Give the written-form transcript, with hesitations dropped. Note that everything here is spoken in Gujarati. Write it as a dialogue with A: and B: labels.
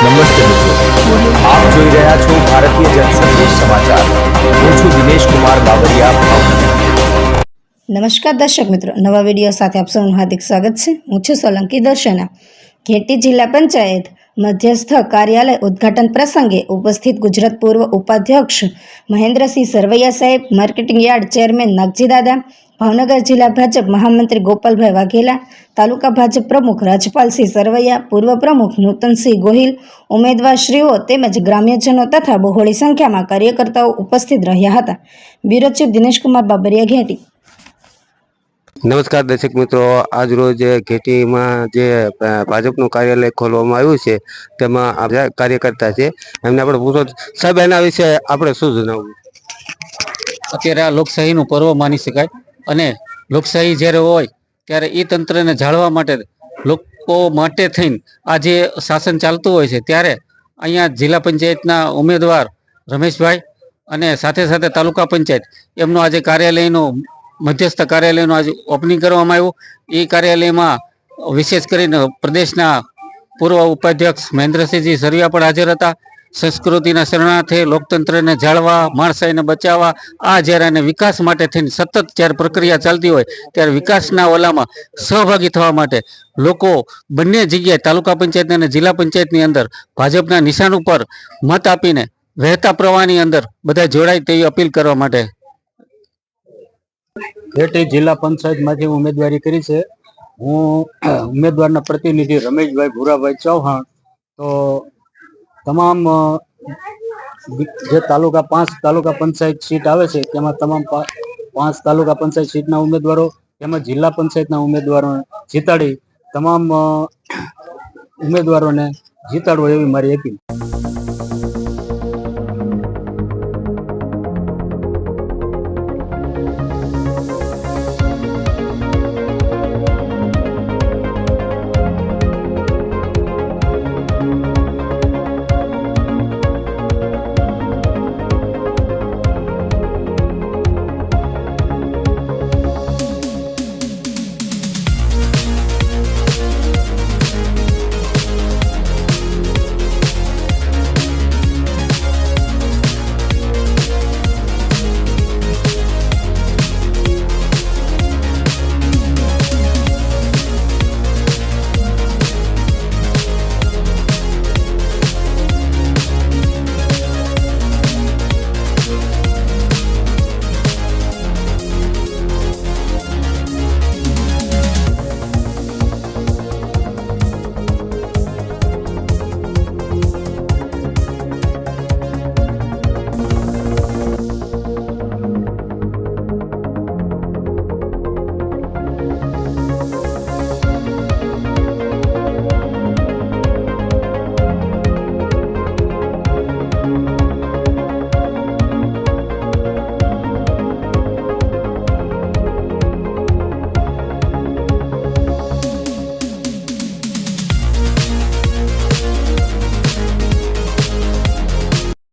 A: નમસ્તે મિત્રો, આપ જોઈ રહ્યા છો ભારતીય જનસંદેશ સમાચાર. હું છું દિનેશ કુમાર બાબરિયા, ભાવનગર.
B: નમસ્કાર દર્શક મિત્રો, નવા વિડીયો સાથે આપ સૌનું હાર્દિક સ્વાગત છે. હું છું સોલંકી દર્શના. ઘેટી જિલ્લા પંચાયત મધ્યસ્થ કાર્યાલય ઉદ્ઘાટન પ્રસંગે ઉપસ્થિત ગુજરાત પૂર્વ ઉપાધ્યક્ષ મહેન્દ્રસિંહ સરવૈયા સાહેબ, માર્કેટિંગ યાર્ડ ચેરમેન નાગજી દાદા, ભાવનગર જિલ્લા ભાજપ મહામંત્રી ગોપાલભાઈ વાઘેલા, તાલુકા ભાજપ પ્રમુખ રાજપાલસિંહ સરવૈયા, પૂર્વ પ્રમુખ નૂતનસિંહ ગોહિલ, ઉમેદવારશ્રીઓ તેમજ ગ્રામ્યજનો તથા બહોળી સંખ્યામાં કાર્યકર્તાઓ ઉપસ્થિત રહ્યા હતા. Bureau chief Dineshkumar Babariya, Gheti.
C: નમસ્કાર દર્શક મિત્રો, આજ રોજ ઘેટીમાં જે ભાજપનું કાર્યાલય ખોલવામાં આવ્યું છે તેમાં આપણા કાર્યકર્તા છે, એમને આપણે પૂછો સાહેબ એના વિશે આપણે શું જણાવવું?
D: અત્યારે આ લોકશાહીનું પર્વ માની શકાય અને લોકશાહી જ્યારે હોય ત્યારે એ તંત્રને જાળવા માટે લોકો માટે થઈને આ જે શાસન ચાલતું હોય છે ત્યારે અહીંયા જિલ્લા પંચાયતના ઉમેદવાર રમેશભાઈ અને સાથે સાથે તાલુકા પંચાયત એમનો આજે કાર્યાલયનું મધ્યસ્થ કાર્યાલયનું આજે ઓપનિંગ કરવામાં આવ્યું. એ કાર્યાલયમાં વિશેષ કરીને પ્રદેશના પૂર્વ ઉપાધ્યક્ષ મહેન્દ્રસિંહજી સરવૈયા પણ હાજર હતા. સંસ્કૃતિના શરણાર્થે લોકતંત્રને જાળવા, માણસાઈને બચાવવા, આ જ્યારે અને વિકાસ માટે થઈને સતત જ્યારે પ્રક્રિયા ચાલતી હોય ત્યારે વિકાસના ઓલામાં સહભાગી થવા માટે લોકો બંને જગ્યાએ તાલુકા પંચાયત અને જિલ્લા પંચાયતની અંદર ભાજપના નિશાન ઉપર મત આપીને વહેતા પ્રવાહની અંદર બધા જોડાય તેવી અપીલ કરવા માટે.
E: ઘેટી જિલ્લા પંચાયતમાંથી ઉમેદવારી કરી છે. હું ઉમેદવારના પ્રતિનિધિ રમેશભાઈ ભૂરાભાઈ ચૌહાણ. તો તમામ જે પાંચ તાલુકા પંચાયત સીટ આવે છે તેમાં તમામ 5 તાલુકા પંચાયત સીટના ઉમેદવારો તેમજ જિલ્લા પંચાયતના ઉમેદવારો જીતાડી તમામ ઉમેદવારોને જીતાડવો એવી મારી અપીલ.